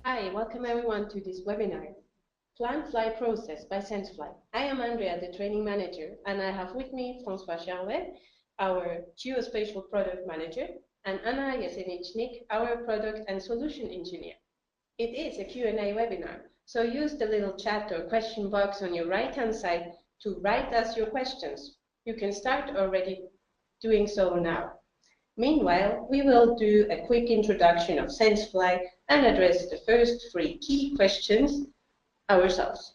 Hi, welcome everyone to this webinar, Plant Fly Process by senseFly. I am Andrea, the training manager, and I have with me François, our Geospatial product manager, and Anna Jasenicznik, our product and solution engineer. It is a Q&A webinar, so use the little chat or question box on your right-hand side to write us your questions. You can start already doing so now. Meanwhile, we will do a quick introduction of senseFly and address the first 3 key questions ourselves.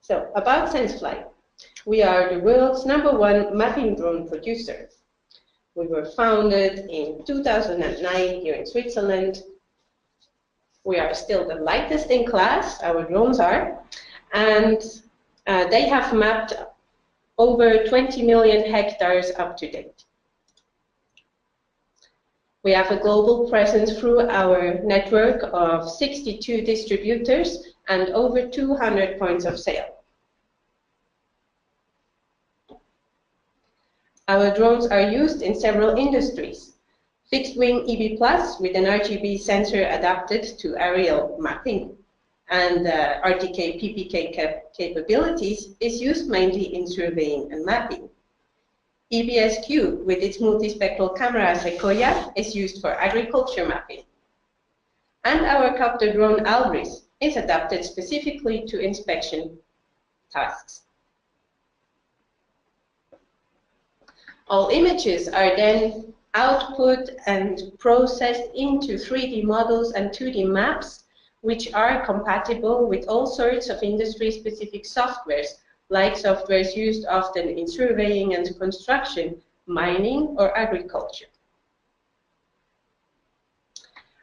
So, about senseFly. We are the world's #1 mapping drone producer. We were founded in 2009 here in Switzerland. We are still the lightest in class, our drones are, and they have mapped over 20 million hectares up to date. We have a global presence through our network of 62 distributors and over 200 points of sale. Our drones are used in several industries. Fixedwing EB Plus with an RGB sensor adapted to aerial mapping and RTK PPK capabilities is used mainly in surveying and mapping. EBSQ, with its multispectral camera Sequoia, is used for agriculture mapping. And our copter drone Alris is adapted specifically to inspection tasks. All images are then output and processed into 3D models and 2D maps, which are compatible with all sorts of industry-specific softwares, like softwares used often in surveying and construction, mining, or agriculture.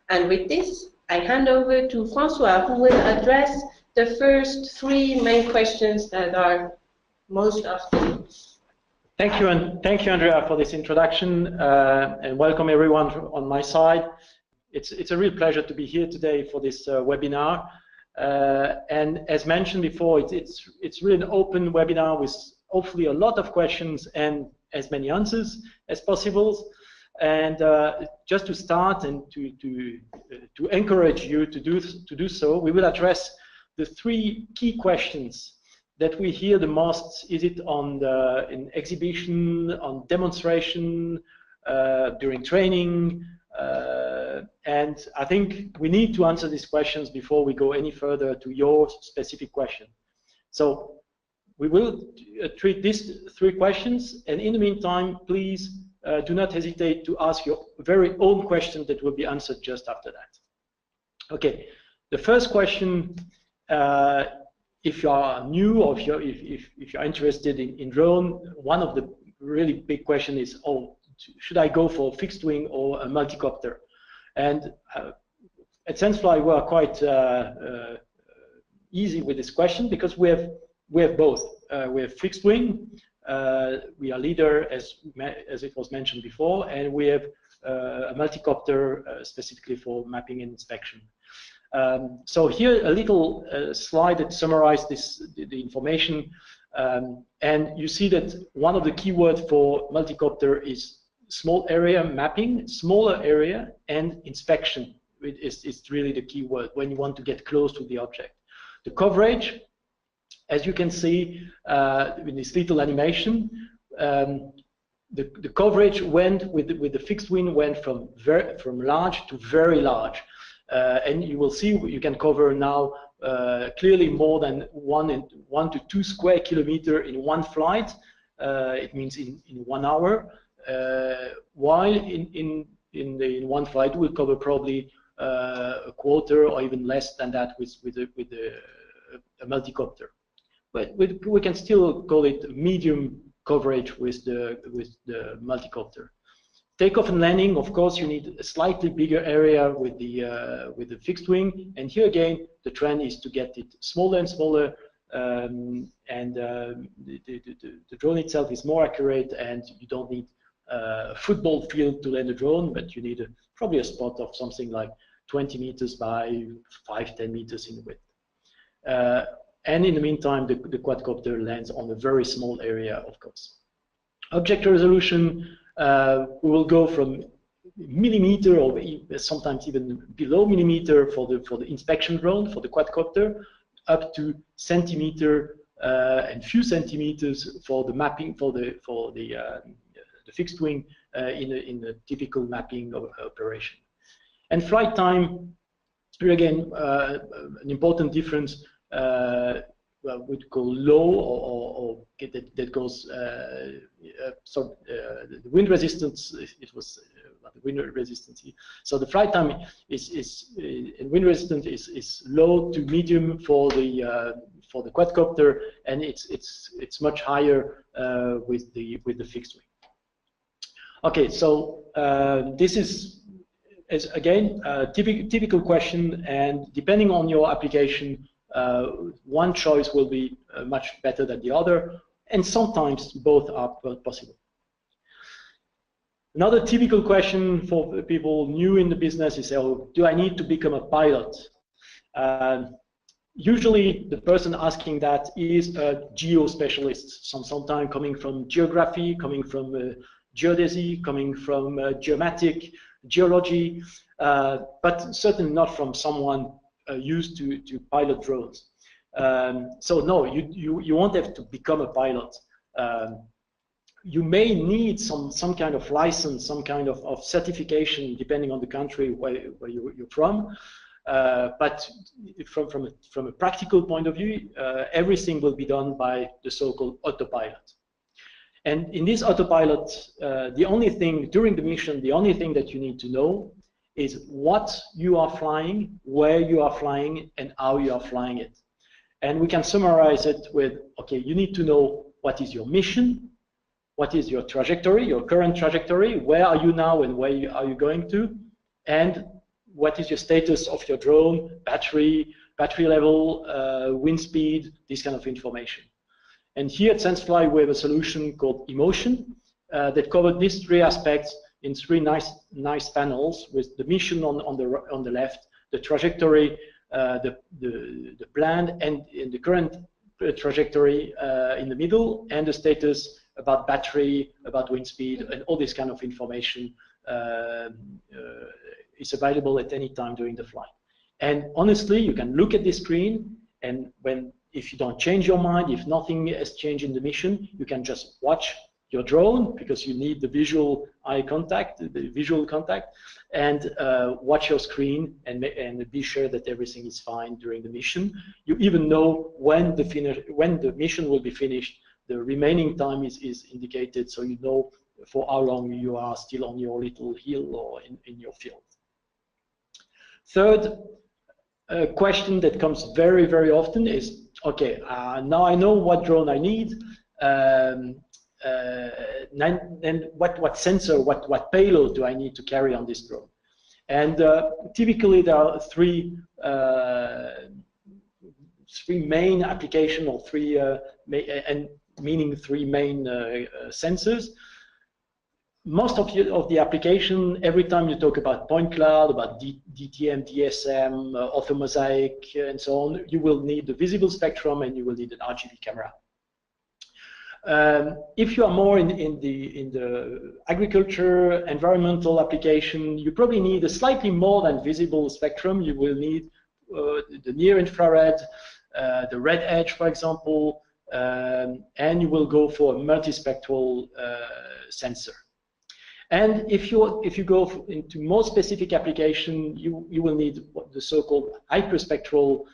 And with this, I hand over to François, who will address the first 3 main questions that are most often. Thank you, Andrea, for this introduction, and welcome everyone on my side. It's a real pleasure to be here today for this webinar. And as mentioned before, it's really an open webinar with hopefully a lot of questions and as many answers as possible. And just to start and to encourage you to do so, we will address the 3 key questions that we hear the most. Is it in exhibition, on demonstration, during training? And I think we need to answer these questions before we go any further to your specific question. So we will treat these 3 questions, and in the meantime, please do not hesitate to ask your very own question that will be answered just after that. Okay, the first question, if you are new or if you're interested in drone, one of the really big questions is, should I go for a fixed wing or a multicopter? And at senseFly, we are quite easy with this question because we have both. We have fixed wing. We are leader, as it was mentioned before, and we have a multicopter specifically for mapping and inspection. So here a little slide that summarizes the information, and you see that one of the keywords for multicopter is small area mapping, smaller area, and inspection. It's really the key word when you want to get close to the object. The coverage, as you can see in this little animation, the coverage went with the fixed wing went from large to very large, and you will see you can cover now clearly more than 1 to 2 square kilometers in one flight. It means in 1 hour. While in one flight we'll cover probably a quarter or even less than that with a multicopter. But we can still call it medium coverage with the multicopter. Takeoff and landing, of course, you need a slightly bigger area with the fixed wing, and here again the trend is to get it smaller and smaller, and the drone itself is more accurate, and you don't need a football field to land a drone, but you need probably a spot of something like 20 meters by 5-10 meters in width. And in the meantime, the quadcopter lands on a very small area, of course. Object resolution, we will go from millimeter or sometimes even below millimeter for the inspection drone, for the quadcopter, up to centimeter and few centimeters for the mapping for the fixed wing in a typical mapping operation. And flight time, here again, an important difference. Would go low or that goes the wind resistance. It was the wind resistance here. So the flight time is wind resistance is low to medium for the quadcopter, and it's much higher with the fixed wing. Okay, so this is again a typical question, and depending on your application. One choice will be much better than the other, and sometimes both are possible. Another typical question for people new in the business is, oh, do I need to become a pilot? Usually the person asking that is a geospecialist, sometimes coming from geography, coming from geodesy, coming from geomatic, geology, but certainly not from someone used to pilot drones. So no, you won't have to become a pilot. You may need some kind of license, some kind of certification, depending on the country where you're from. But from a practical point of view, everything will be done by the so-called autopilot. And in this autopilot, the only thing during the mission, the only thing that you need to know is what you are flying, where you are flying, and how you are flying it. And we can summarize it with, okay, you need to know what is your mission, what is your trajectory, your current trajectory, where are you now and where are you going to, and what is your status of your drone, battery level, wind speed, this kind of information. And here at senseFly, we have a solution called Emotion that covers these three aspects in three nice panels, with the mission on the left, the trajectory, the plan, and in the current trajectory in the middle, and the status about battery, about wind speed, and all this kind of information is available at any time during the flight. And honestly, you can look at this screen, and if you don't change your mind, if nothing has changed in the mission, you can just watch your drone, because you need the visual eye contact, the visual contact, and watch your screen and be sure that everything is fine during the mission. You even know when the mission will be finished. The remaining time is indicated, so you know for how long you are still on your little hill or in your field. Third question that comes very, very often is, okay, now I know what drone I need. Then what sensor, what payload do I need to carry on this drone? And typically there are three main applications, or three meaning three main sensors. Most of the application, every time you talk about point cloud, about DTM, DSM, orthomosaic, and so on, you will need the visible spectrum and you will need an RGB camera. If you are more in the agriculture, environmental application, you probably need a slightly more than visible spectrum. You will need the near infrared, the red edge, for example, and you will go for a multispectral sensor. And if you go into more specific application, you will need the so-called hyperspectral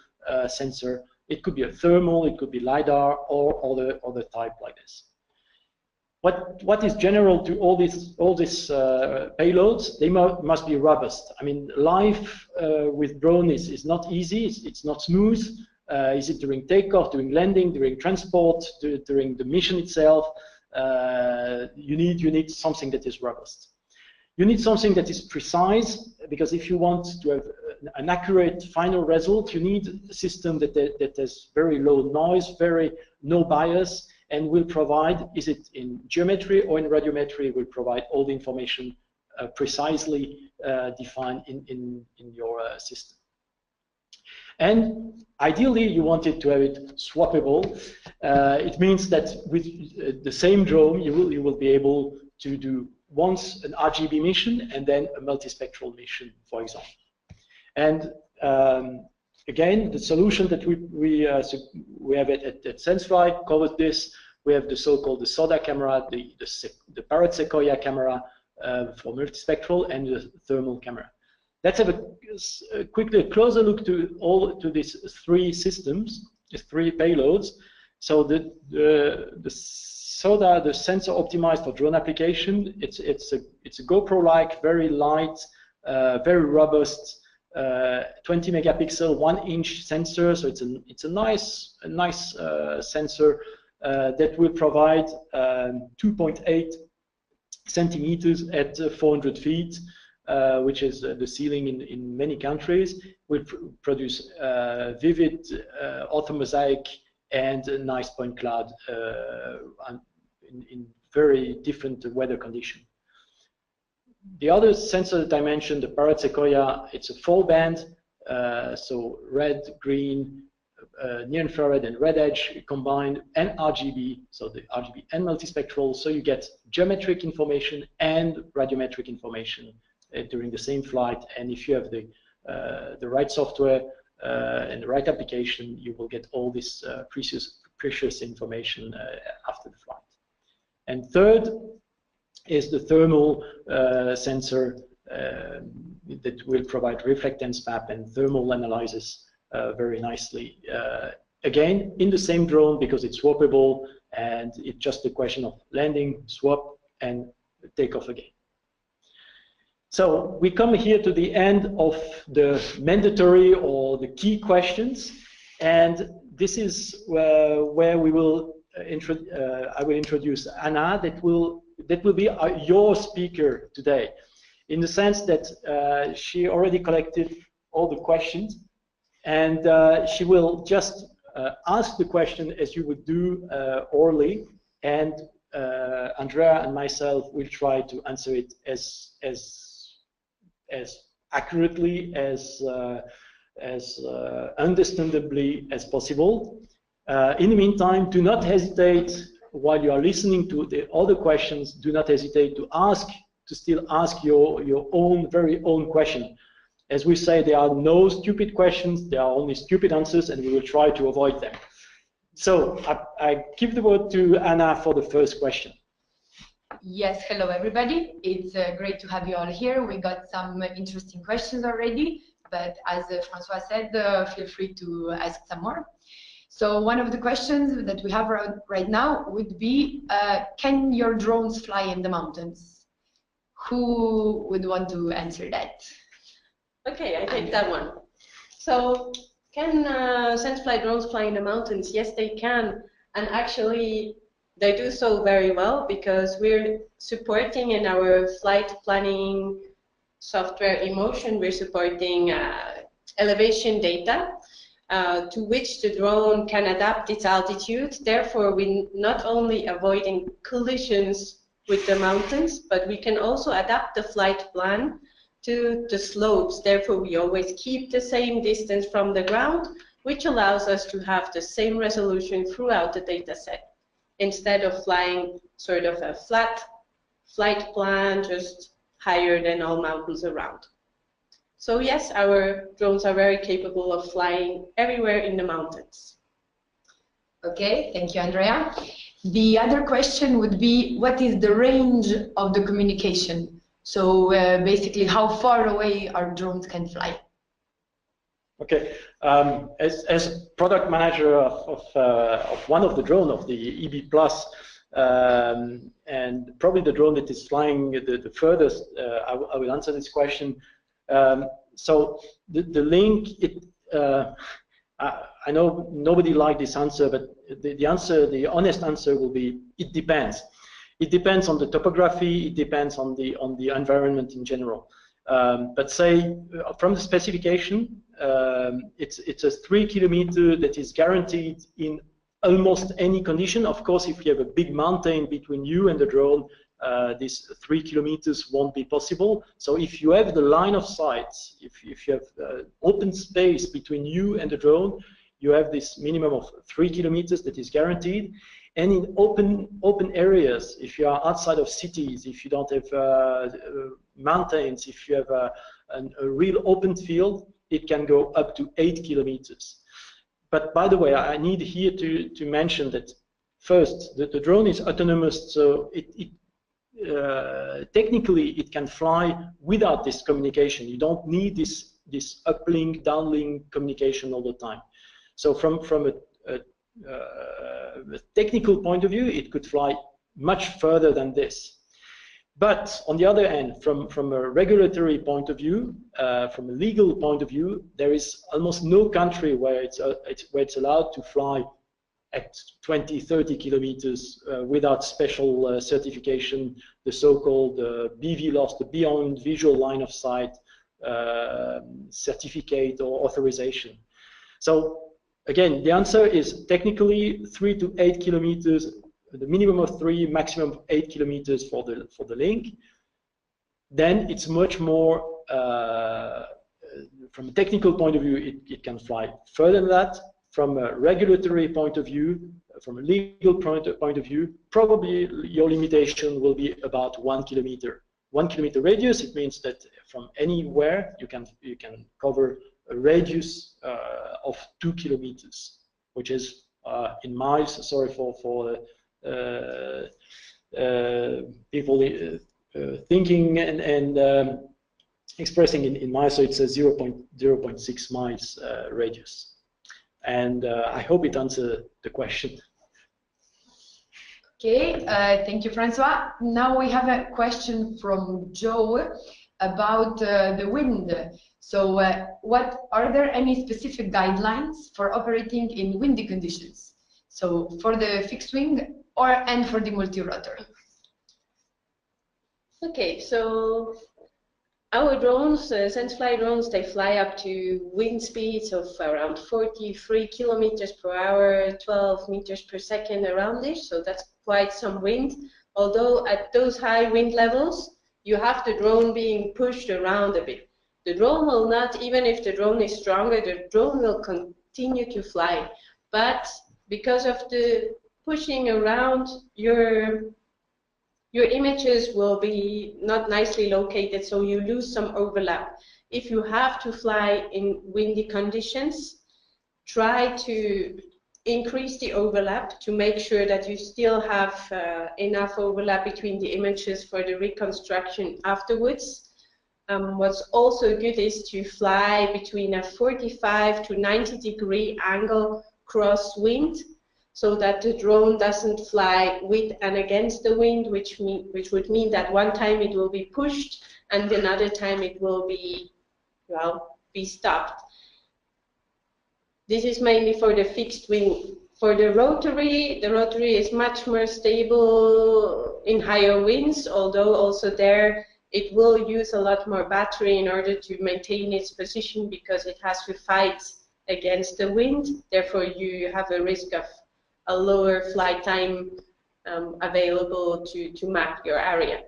sensor. It could be a thermal, it could be LiDAR, or other type like this. What is general to all these payloads? They must be robust. I mean, life with drone is not easy. It's not smooth. Is it during takeoff, during landing, during transport, during the mission itself? You need something that is robust. You need something that is precise, because if you want to have an accurate final result, you need a system that has very low noise, no bias, and will provide, is it in geometry or in radiometry, will provide all the information precisely defined in your system. And ideally, you want it to have it swappable. It means that with the same drone, you will be able to do once an RGB mission and then a multispectral mission, for example. And again, the solution that we have at senseFly covers this. We have the so-called the SODA camera, the parrot sequoia camera for multispectral, and the thermal camera. Let's have a quickly closer look to these three systems, these three payloads. So the SODA, the sensor optimized for drone application, it's a GoPro-like, very light, very robust, 20 megapixel, 1-inch sensor. So it's a nice sensor that will provide 2.8 centimeters at 400 feet, which is the ceiling in many countries. Will produce vivid orthomosaic and a nice point cloud in very different weather conditions. The other sensor that I mentioned, the parrot sequoia, it's a 4-band, so red, green, near infrared and red edge combined, and RGB, so the RGB and multispectral, so you get geometric information and radiometric information during the same flight. And if you have the right software and the right application, you will get all this precious information after the flight. And third is the thermal sensor that will provide reflectance map and thermal analysis very nicely. Again, in the same drone, because it's swappable, and it's just a question of landing, swap, and take off again. So we come here to the end of the mandatory or the key questions, and this is where we will I will introduce Anna, that will be your speaker today, in the sense that she already collected all the questions, and she will just ask the question as you would do orally, and Andrea and myself will try to answer it as accurately, as understandably as possible. In the meantime, do not hesitate, while you are listening to the other questions, do not hesitate to still ask your very own question. As we say, there are no stupid questions, there are only stupid answers, and we will try to avoid them. So I give the word to Anna for the first question. Yes, hello everybody. It's great to have you all here. We got some interesting questions already, but as Francois said, feel free to ask some more. So one of the questions that we have right now would be, can your drones fly in the mountains? Who would want to answer that? Okay, I take that one. So can senseFly drones fly in the mountains? Yes, they can. And actually, they do so very well, because we're supporting in our flight planning software eMotion, we're supporting elevation data to which the drone can adapt its altitude. Therefore, we're not only avoiding collisions with the mountains, but we can also adapt the flight plan to the slopes. Therefore, we always keep the same distance from the ground, which allows us to have the same resolution throughout the data set, instead of flying sort of a flat flight plan, just higher than all mountains around. So yes, our drones are very capable of flying everywhere in the mountains. Okay, thank you, Andrea. The other question would be, what is the range of the communication? So basically, how far away our drones can fly? Okay, as product manager of one of the drone of the EB Plus, and probably the drone that is flying the furthest, I will answer this question. So the link, I know nobody liked this answer, but the honest answer will be, it depends. It depends on the topography, it depends on the environment in general. But say, from the specification, it's a 3 kilometer that is guaranteed in almost any condition. Of course, if you have a big mountain between you and the drone, these 3 kilometers won't be possible. So if you have the line of sight, if you have open space between you and the drone, you have this minimum of 3 kilometers that is guaranteed. And in open areas, if you are outside of cities, if you don't have mountains, if you have a real open field, it can go up to 8 kilometers. But by the way, I need here to mention that first, the drone is autonomous, so technically it can fly without this communication. You don't need this uplink, downlink communication all the time. So from a technical point of view, it could fly much further than this. But on the other hand, from a regulatory point of view, from a legal point of view, there is almost no country where it's allowed to fly at 20, 30 kilometers without special certification, the so-called BVLOS, the Beyond Visual Line of Sight certificate or authorization. So again, the answer is technically 3 to 8 kilometers, the minimum of 3, maximum of 8 kilometers for the link. Then it's much more, from a technical point of view, it can fly further than that. From a regulatory point of view, from a legal point of view, probably your limitation will be about 1 kilometer. 1 kilometer radius, it means that from anywhere you can cover a radius of 2 kilometers, which is in miles. Sorry for people thinking and expressing in miles. So it's a 0.6 miles radius. And I hope it answered the question. Okay, thank you, Francois. Now we have a question from Joe about the wind. So are there any specific guidelines for operating in windy conditions? So for the fixed wing and for the multi-rotor? Okay, so our drones, senseFly drones, they fly up to wind speeds of around 43 kilometers per hour, 12 meters per second around this. So that's quite some wind. Although at those high wind levels, you have the drone being pushed around a bit. The drone will not, even if the drone is stronger, the drone will continue to fly. But because of the pushing around, your images will be not nicely located, so you lose some overlap. If you have to fly in windy conditions, try to increase the overlap to make sure that you still have enough overlap between the images for the reconstruction afterwards. What's also good is to fly between a 45 to 90 degree angle crosswind, so that the drone doesn't fly with and against the wind, which would mean that one time it will be pushed and another time it will be, well, be stopped. This is mainly for the fixed wing. For the rotary is much more stable in higher winds, although also there it will use a lot more battery in order to maintain its position because it has to fight against the wind. Therefore, you have a risk of a lower flight time available to map your area.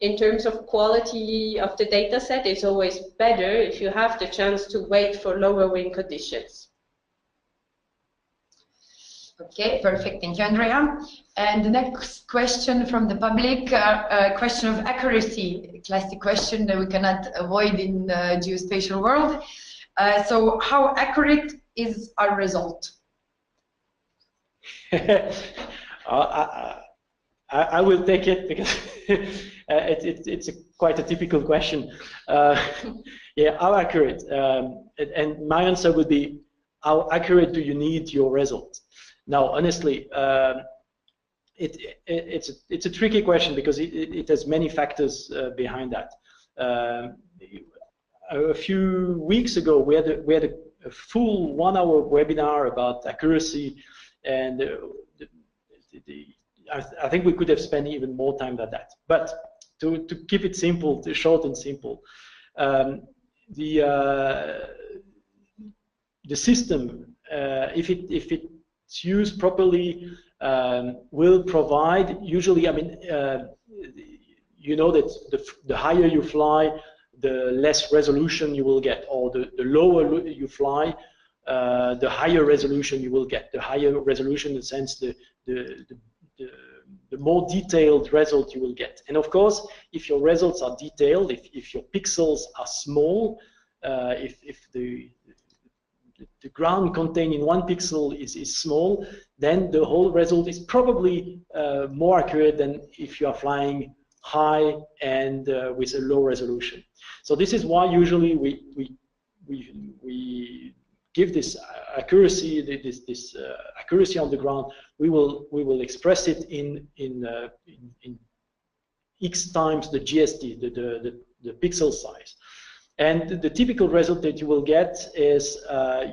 In terms of quality of the data set, it's always better if you have the chance to wait for lower wind conditions. Okay, perfect. Thank you, Andrea. And the next question from the public, a question of accuracy, a classic question that we cannot avoid in the geospatial world. So how accurate is our result? I will take it because it's quite a typical question. Yeah, how accurate? And my answer would be, how accurate do you need your result? Now, honestly, it's a tricky question because it has many factors behind that. A few weeks ago, we had a full 1-hour webinar about accuracy, and I think we could have spent even more time than that. But to keep it simple, short and simple, the system, if it's used properly, will provide, usually, I mean, you know that the higher you fly, the less resolution you will get, or the lower you fly, the higher resolution you will get. The higher resolution in the sense the more detailed result you will get. And of course, if your results are detailed, if your pixels are small, if the ground contained in 1 pixel is small, then the whole result is probably more accurate than if you are flying high and with a low resolution. So this is why usually we give this accuracy, this accuracy on the ground. We will express it in x times the GSD, the pixel size. And the typical result that you will get is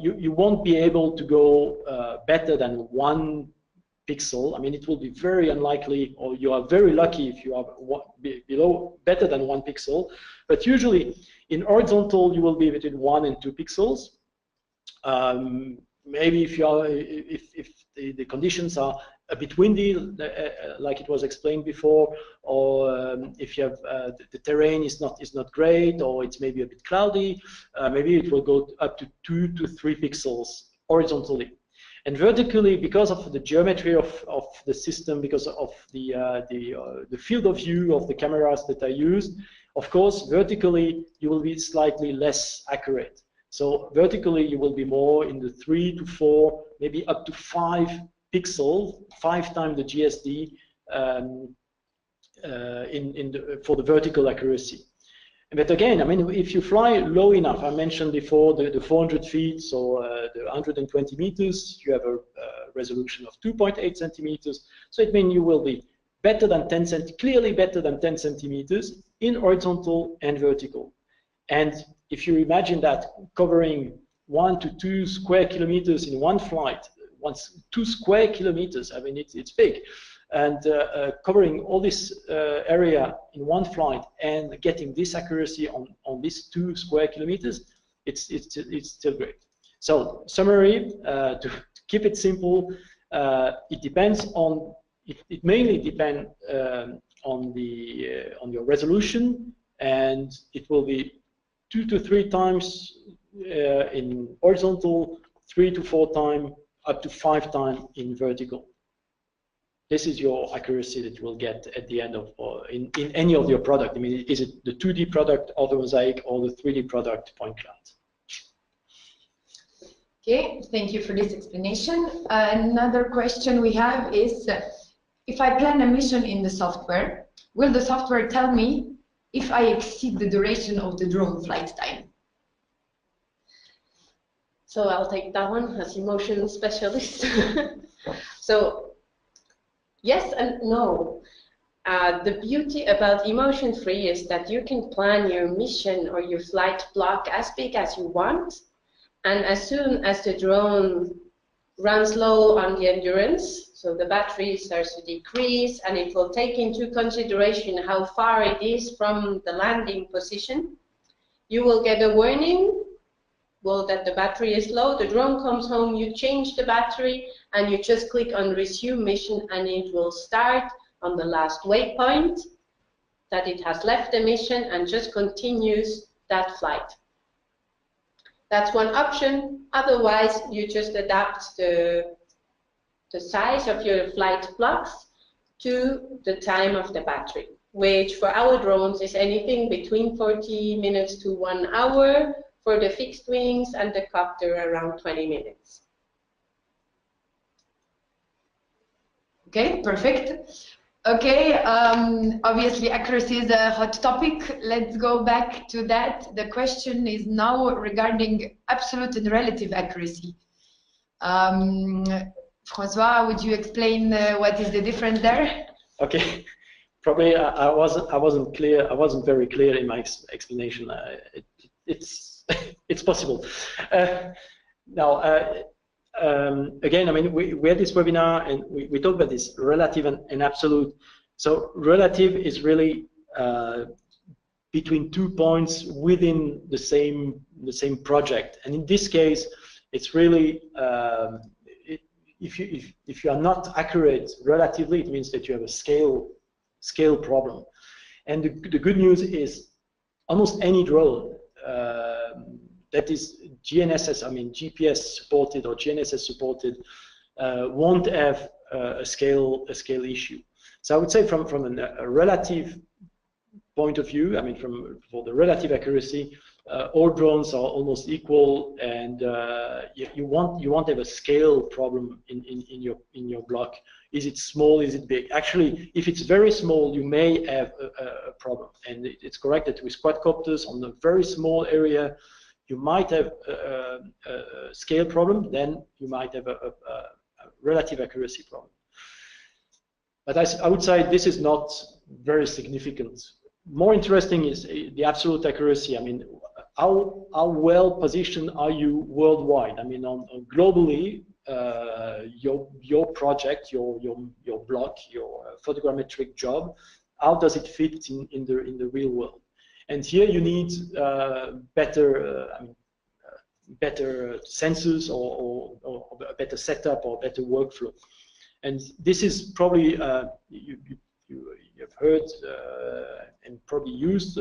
you won't be able to go better than 1 pixel. I mean, it will be very unlikely, or you are very lucky if you are better than 1 pixel. But usually, in horizontal, you will be between 1 and 2 pixels. Maybe if the conditions are a bit windy, like it was explained before, or if you have the terrain is not great, or it's maybe a bit cloudy, maybe it will go up to 2 to 3 pixels horizontally. And vertically, because of the geometry of the system, because of the field of view of the cameras that are used, of course, vertically you will be slightly less accurate. So vertically you will be more in the 3 to 4, maybe up to 5 pixels, 5 times the GSD for the vertical accuracy. But again, I mean, if you fly low enough, I mentioned before the 400 feet, so the 120 meters, you have a resolution of 2.8 centimeters. So it means you will be better than 10 clearly better than 10 centimeters in horizontal and vertical. And if you imagine that covering 1 to 2 square kilometers in one flight, 2 square kilometers, I mean, it's big. And covering all this area in one flight and getting this accuracy on these 2 square kilometers, it's still great. So summary, to keep it simple, it depends on, it mainly depends on your resolution, and it will be 2 to 3 times in horizontal, 3 to 4 times, up to 5 times in vertical. This is your accuracy that you will get at the end of in any of your product. I mean, is it the 2D product, orthomosaic, or the 3D product, point cloud? Okay, thank you for this explanation. Another question we have is, if I plan a mission in the software, will the software tell me if I exceed the duration of the drone flight time? So I'll take that one as emotion specialist. So yes and no. The beauty about emotion-free is that you can plan your mission or your flight block as big as you want, and as soon as the drone runs low on the endurance, so the battery starts to decrease, and it will take into consideration how far it is from the landing position, you will get a warning, well, that the battery is low. The drone comes home, you change the battery, and you just click on resume mission, and it will start on the last waypoint that it has left the mission and just continues that flight. That's one option. Otherwise, you just adapt the size of your flight blocks to the time of the battery, which for our drones is anything between 40 minutes to 1 hour, for the fixed wings and the copter around 20 minutes. Okay, perfect. Okay, obviously accuracy is a hot topic. Let's go back to that. The question is now regarding absolute and relative accuracy. François, would you explain what is the difference there? Okay, probably I wasn't clear. I wasn't very clear in my explanation. It's possible. Now, again, I mean, we had this webinar and we talked about this relative and absolute. So relative is really between 2 points within the same project, and in this case, it's really if you are not accurate relatively, it means that you have a scale problem. And the good news is almost any drone that is GNSS, I mean GPS supported or GNSS supported, won't have a scale issue. So I would say from a relative point of view, I mean for the relative accuracy, all drones are almost equal, and you won't have a scale problem in your block. Is it small? Is it big? Actually, if it's very small, you may have a problem. And it's correct that with quadcopters on a very small area, you might have a scale problem. Then you might have a relative accuracy problem. But I would say this is not very significant. More interesting is the absolute accuracy. I mean, how well positioned are you worldwide? I mean, on globally, your project, your block, your photogrammetric job, how does it fit in the real world? And here you need better sensors or a better setup or better workflow. And this is probably you've heard and probably used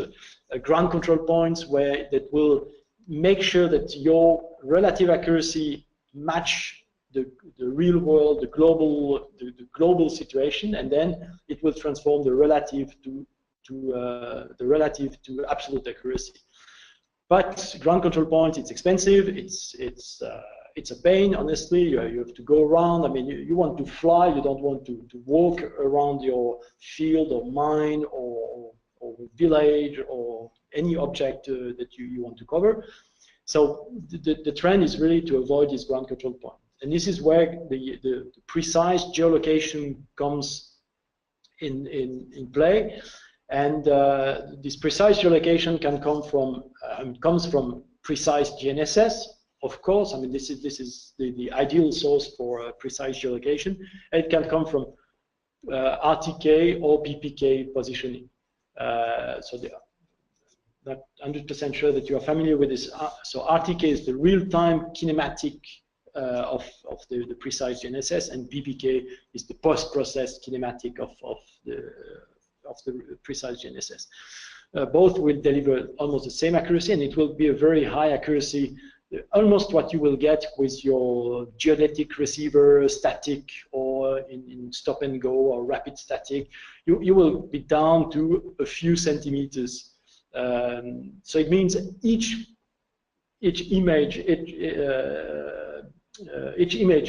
ground control points that will make sure that your relative accuracy match the real world, the global situation, and then it will transform the relative to absolute accuracy. But ground control points, it's expensive. It's a pain, honestly. You have to go around. I mean, you want to fly. You don't want to walk around your field or mine or village or any object that you want to cover. So the trend is really to avoid this ground control point. And this is where the precise geolocation comes in play. And this precise geolocation can comes from precise GNSS. Of course, I mean this is the ideal source for precise geolocation. It can come from RTK or PPK positioning. So not 100% sure that you are familiar with this. So RTK is the real-time kinematic of the precise GNSS, and PPK is the post-processed kinematic of the precise GNSS. Both will deliver almost the same accuracy, and it will be a very high accuracy, almost what you will get with your geodetic receiver, static, or in stop and go or rapid static. You will be down to a few centimeters. So it means each image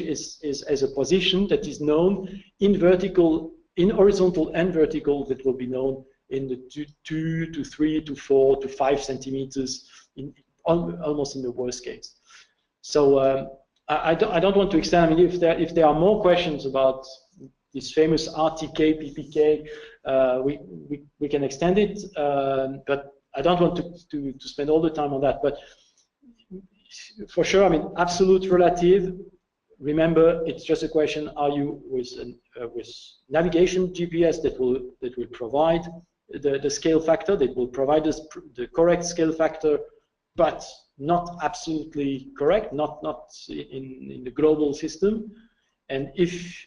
is a position that is known in horizontal and vertical, that will be known in the 2 to 3 to 4 to 5 centimeters, almost in the worst case. So I don't want to extend. I mean, if there are more questions about this famous RTK, PPK, we can extend it, but I don't want to spend all the time on that. But for sure, I mean, absolute, relative. Remember, it's just a question: are you with navigation GPS that will provide the scale factor, that will provide us the correct scale factor, but not absolutely correct, not in the global system. And if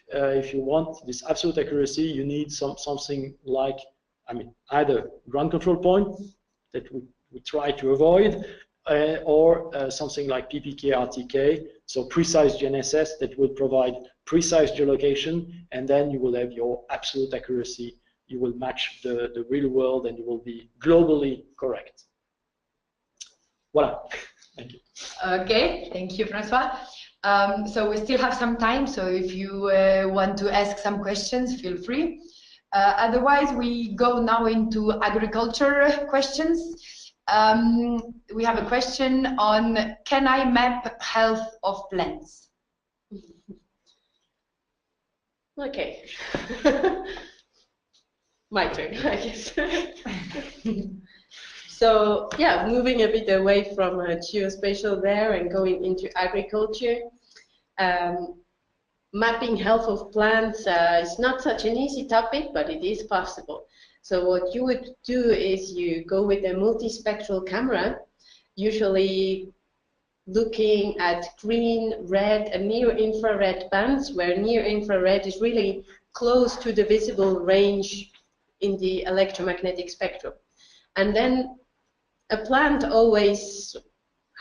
you want this absolute accuracy, you need something like, I mean, either ground control point that we try to avoid, or something like PPK, RTK, so precise GNSS that will provide precise geolocation, and then you will have your absolute accuracy. You will match the real world, and you will be globally correct. Voila. Thank you. Okay, thank you, Francois. So we still have some time, so if you want to ask some questions, feel free. Otherwise, we go now into agriculture questions. We have a question on: can I map health of plants? Okay. My turn, I guess. So yeah, moving a bit away from geospatial there and going into agriculture. Mapping health of plants is not such an easy topic, but it is possible. So what you would do is you go with a multispectral camera, usually looking at green, red, and near-infrared bands, where near-infrared is really close to the visible range in the electromagnetic spectrum. And then a plant always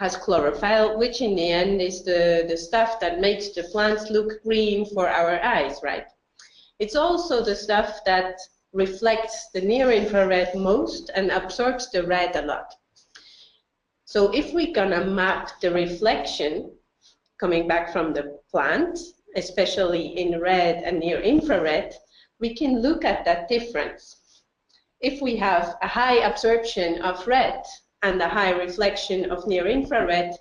has chlorophyll, which in the end is the stuff that makes the plants look green for our eyes, right? It's also the stuff that reflects the near-infrared most and absorbs the red a lot. So if we're gonna map the reflection coming back from the plant, especially in red and near-infrared, we can look at that difference. If we have a high absorption of red and a high reflection of near-infrared,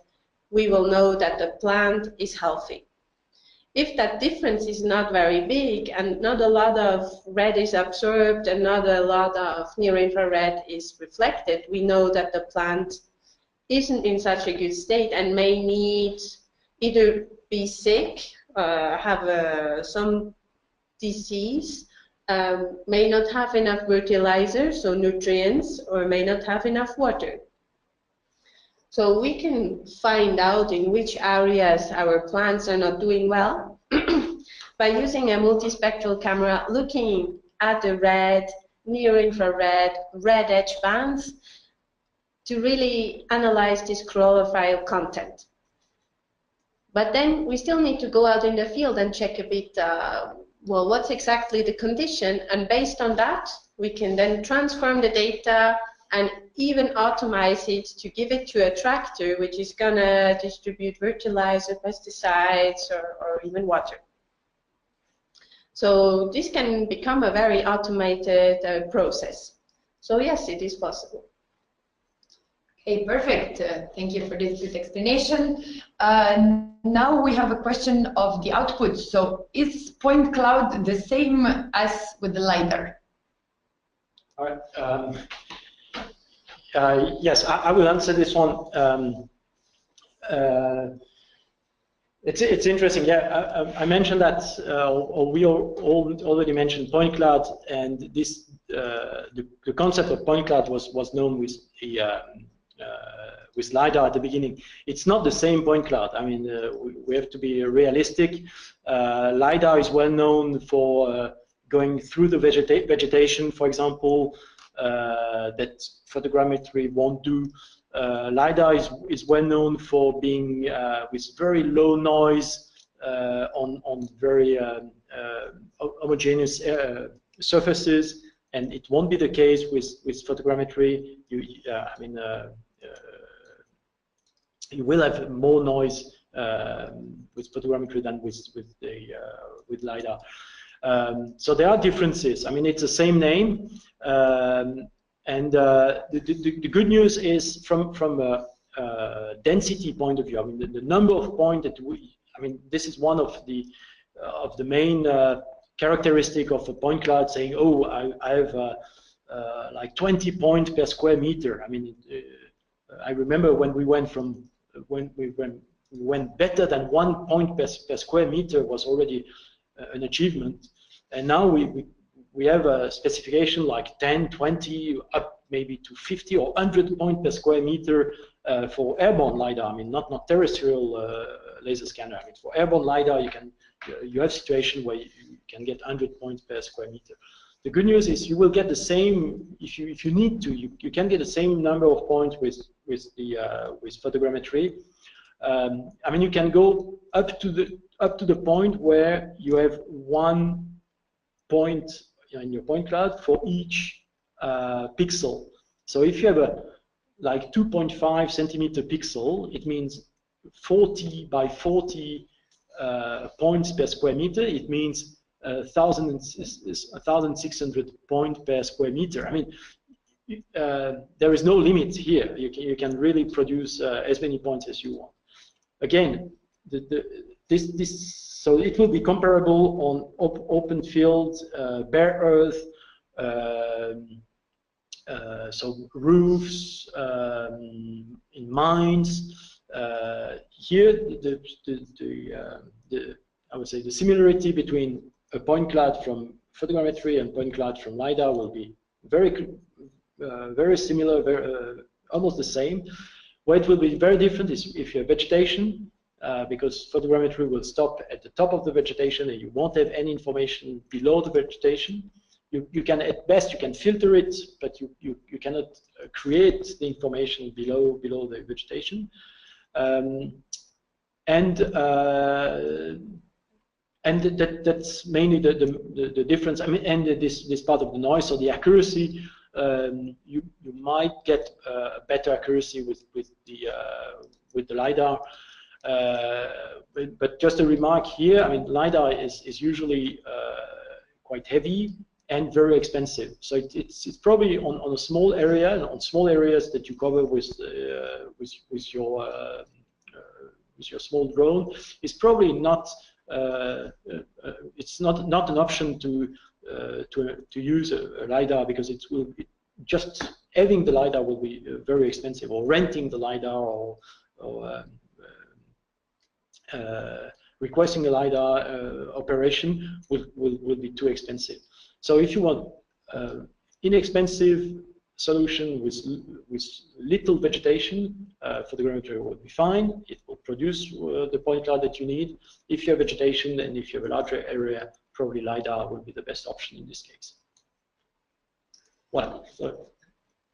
we will know that the plant is healthy. If that difference is not very big and not a lot of red is absorbed and not a lot of near-infrared is reflected, we know that the plant isn't in such a good state and may need either be sick, have some disease, may not have enough fertilizer, so nutrients, or may not have enough water. So we can find out in which areas our plants are not doing well by using a multispectral camera looking at the red, near-infrared, red edge bands to really analyze this chlorophyll content. But then we still need to go out in the field and check a bit, well, what's exactly the condition, and based on that, we can then transform the data and even automate it to give it to a tractor, which is gonna distribute fertilizer, pesticides, or even water. So this can become a very automated process. So yes, it is possible. Okay, perfect. Thank you for this good explanation. Now we have a question of the output. So is point cloud the same as with the LiDAR? All right. Yes, I will answer this one. It's interesting. Yeah, I mentioned that, or we already mentioned point cloud, and this the concept of point cloud was known with LiDAR at the beginning. It's not the same point cloud. I mean, we have to be realistic. LiDAR is well known for going through the vegetation, for example, that photogrammetry won't do. LiDAR is well known for being with very low noise on very homogeneous surfaces, and it won't be the case with photogrammetry. I mean, you will have more noise with photogrammetry than with LiDAR. So there are differences. I mean, it's the same name, and the good news is from a density point of view. I mean, the number of points that I mean, this is one of the main characteristic of a point cloud, saying, oh, I have like 20 points per square meter. I mean, I remember when we went better than 1 point per square meter was already an achievement, and now we have a specification like 10, 20, up maybe to 50 or 100 points per square meter for airborne LiDAR. I mean, not terrestrial laser scanner. I mean, for airborne LiDAR, you have a situation where you can get 100 points per square meter. The good news is you will get the same if you need to. You can get the same number of points with photogrammetry. I mean, you can go up to the point where you have 1 point in your point cloud for each pixel. So if you have a like 2.5 centimeter pixel, it means 40 by 40 points per square meter. It means 1,600 points per square meter. I mean, there is no limit here. You can really produce as many points as you want. Again, so it will be comparable on open fields, bare earth, so roofs, in mines. Here, I would say the similarity between a point cloud from photogrammetry and point cloud from LiDAR will be very similar, almost the same. Where it will be very different is if you have vegetation, because photogrammetry will stop at the top of the vegetation and you won't have any information below the vegetation. You can, at best, you can filter it, but you cannot create the information below the vegetation. That's mainly the difference. I mean, and this part of the noise, so the accuracy. You might get a better accuracy with the LiDAR. But just a remark here. I mean, LiDAR is usually quite heavy and very expensive. So it's probably on a small area, and on small areas that you cover with your small drone, is probably not. It's not an option to use a LiDAR, because it will be just having the LiDAR will be very expensive, or renting the LiDAR, or requesting a LiDAR operation will be too expensive. So if you want inexpensive solution with little vegetation, photogrammetry will be fine. It will produce the point cloud that you need. If you have vegetation and if you have a larger area, probably LiDAR will be the best option in this case. Well, so.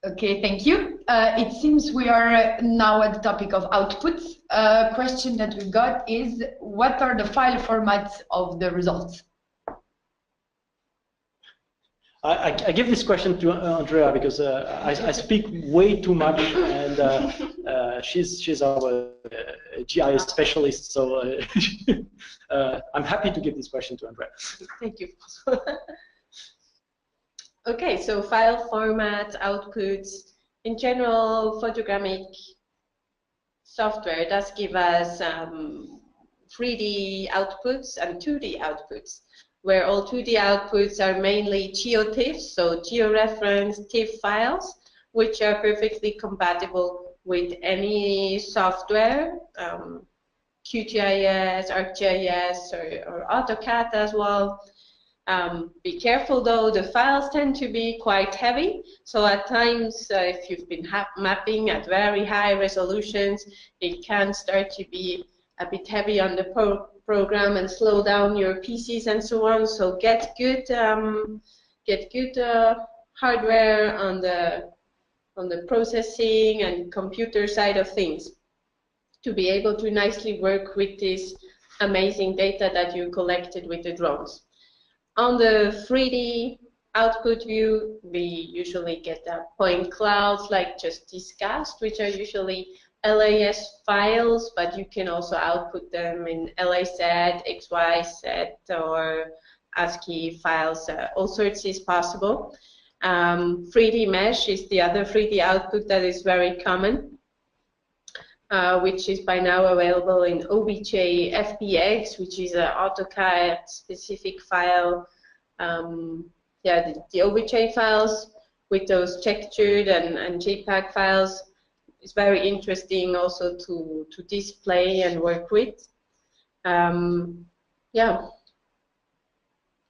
Okay, thank you. It seems we are now at the topic of outputs. A question that we got is, what are the file formats of the results? I give this question to Andrea because I speak way too much, and she's our GIS specialist, so I'm happy to give this question to Andrea. Thank you. Okay, so file format, outputs. In general, photogrammic software does give us 3D outputs and 2D outputs, where all 2D outputs are mainly GeoTIFFs, so georeference TIFF files, which are perfectly compatible with any software, QGIS, ArcGIS, or AutoCAD as well. Be careful though, the files tend to be quite heavy, so at times if you've been mapping at very high resolutions, it can start to be a bit heavy on the program and slow down your PCs and so on. So get good hardware on the processing and computer side of things to be able to nicely work with this amazing data that you collected with the drones. On the 3D output view, we usually get point clouds like just discussed, which are usually LAS files, but you can also output them in LAZ, XYZ, or ASCII files. All sorts is possible. 3D mesh is the other 3D output that is very common, which is by now available in OBJ FBX, which is an AutoCAD specific file. Yeah, the OBJ files with those textured and JPEG files is very interesting also to display and work with. Yeah.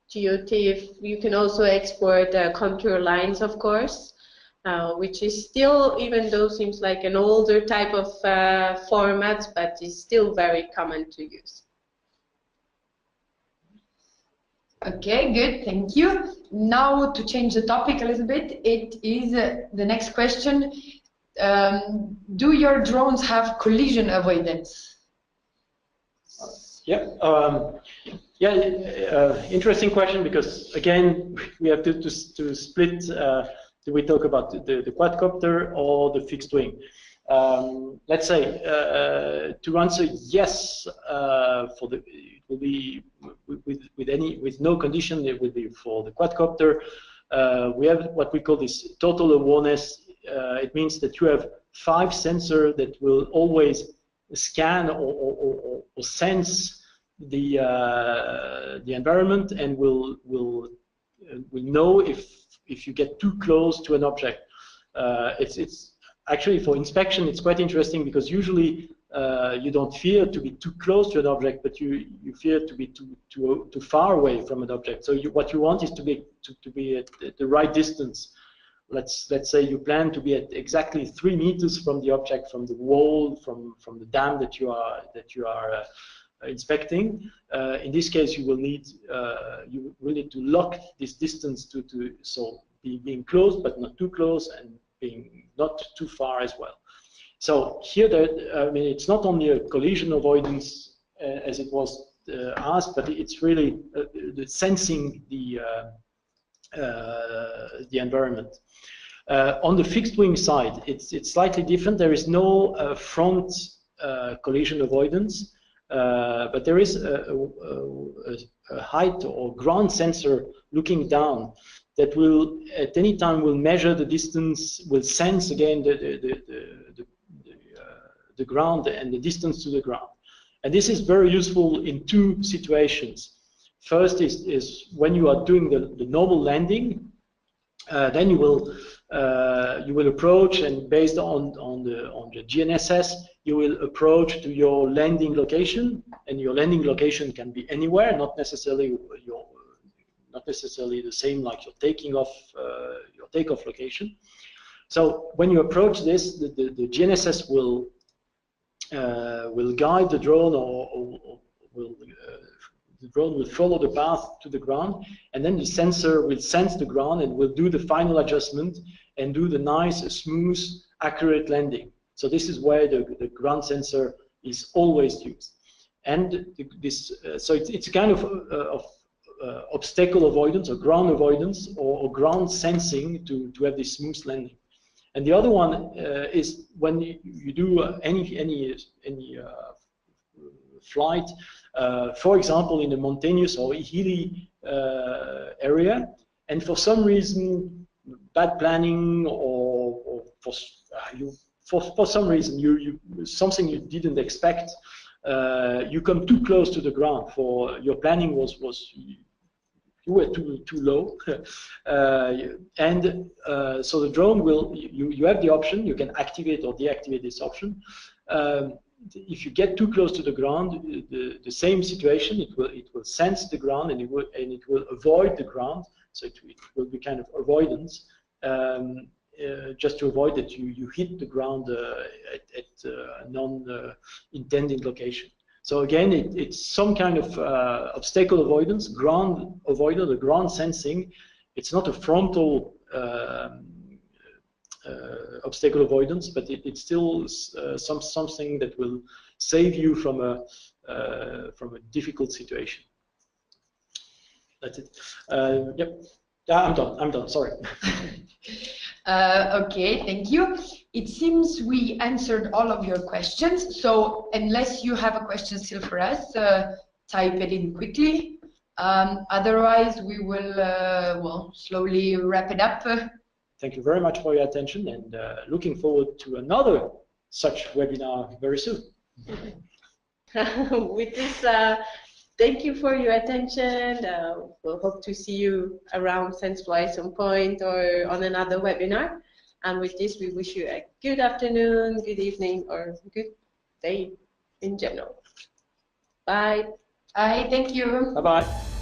GeoTIFF, you can also export contour lines, of course, which is still, even though seems like an older type of format, but is still very common to use. Okay, good, thank you. Now to change the topic a little bit, it is the next question. Do your drones have collision avoidance? Yeah, interesting question, because again we have to split. Do we talk about the quadcopter or the fixed wing? Let's say to answer yes, it will be with no condition. It will be for the quadcopter. We have what we call this total awareness. It means that you have 5 sensors that will always scan or sense the environment, and will know if you get too close to an object. It's actually, for inspection, it's quite interesting, because usually you don't fear to be too close to an object, but you fear to be too far away from an object. So what you want is to be at the right distance. Let's say you plan to be at exactly 3 meters from the object, from the wall, from the dam that you are inspecting. In this case, you will need to lock this distance so being close but not too close, and being not too far as well. So here, I mean, it's not only a collision avoidance as it was asked, but it's really the sensing the environment. On the fixed wing side, it's slightly different. There is no front collision avoidance, but there is a height or ground sensor looking down that will, at any time, will measure the distance, will sense again the ground and the distance to the ground. And this is very useful in two situations. First is when you are doing the normal landing, then you will approach, and based on the GNSS, you will approach to your landing location, and your landing location can be anywhere, not necessarily the same like your takeoff location. So when you approach this, the GNSS will guide the drone, or the drone will follow the path to the ground, and then the sensor will sense the ground and will do the final adjustment and do the nice, smooth, accurate landing. So this is where the ground sensor is always used. And so it's a kind of obstacle avoidance or ground avoidance or ground sensing to have this smooth landing. And the other one is when you do any flight, for example, in a mountainous or hilly area, and for some reason, bad planning or for some reason something you didn't expect, you come too close to the ground. For your planning was you were too low, and so the drone will, you have the option, you can activate or deactivate this option. If you get too close to the ground, the same situation, it will sense the ground, and it will avoid the ground. So it will be kind of avoidance, just to avoid that you hit the ground at a non-intended location. So again, it's some kind of obstacle avoidance, ground avoidance, or ground sensing. It's not a frontal obstacle avoidance, but it's still something that will save you from a difficult situation. That's it. Yep. Yeah, I'm done. Sorry. Okay, thank you. It seems we answered all of your questions. So unless you have a question still for us, type it in quickly. Otherwise, we will slowly wrap it up. Thank you very much for your attention, and looking forward to another such webinar very soon. With this, thank you for your attention. We'll hope to see you around senseFly some point or on another webinar. And with this, we wish you a good afternoon, good evening, or good day in general. Bye. Bye, thank you. Bye-bye.